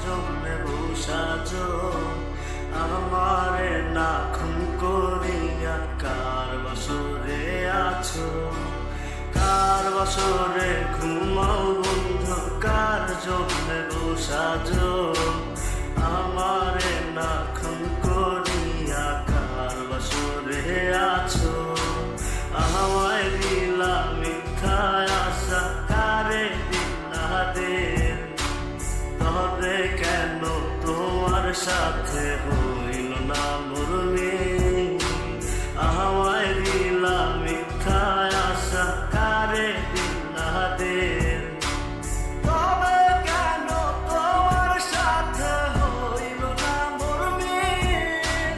জন্য বসাছো আমারে না খুন করিয়া কার বাসরে আছো কার বাসরে ঘুমাও বন্ধু কার জন্য বসাছো আমারে না খুন করিয়া কার বাসরে আছো আমায় দিলা মিথ্যা আশা কারে দিলা দের তবে কেন তোমার সাথে হইল না মোর মিল আমায় দিলা মিথ্যা আশা কারে দিলা দের তবে কেন তোমার সাথে হইল না মোর মিল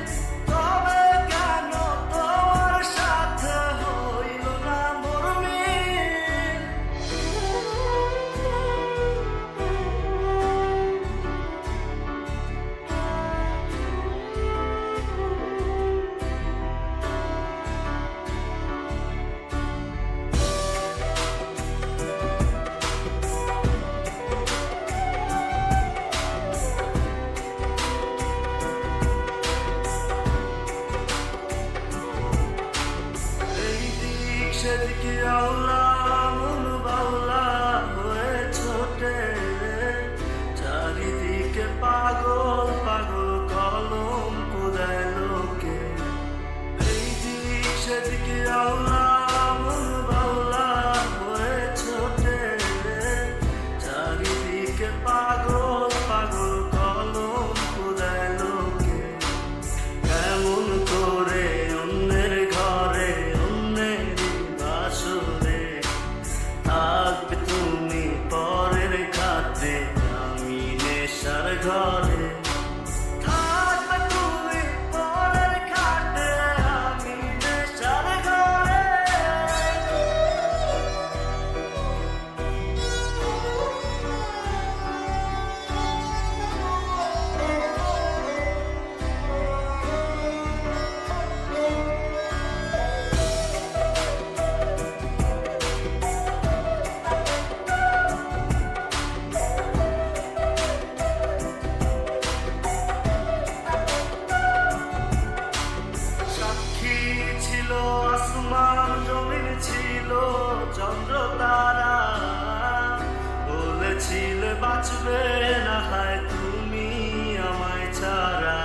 তবে কেন তোমার সাথে হইল না মোর মিল সেদিকে আল্লাহ মন বাউলা হয়ে ছোটে চারিদিকে পাগল পাগল কলম কোদায় লোকে এই দিক সেদিকে আল্লাহ মন বাউলা হয়ে ছোটে চারিদিকে পাগল পাগল কলম কোদায় লোকে কেমন করে অন্যের ঘরে থাকবে তুমি পরের খাতে আমি নেশার ঘরে থাকবে তুমি পরের খাতে আমি নেশার ঘরে ছিল আসমান জমিন ছিল চন্দ্র তারা বলেছিলে বাঁচবে না হয় তুমি আমায় ছাড়া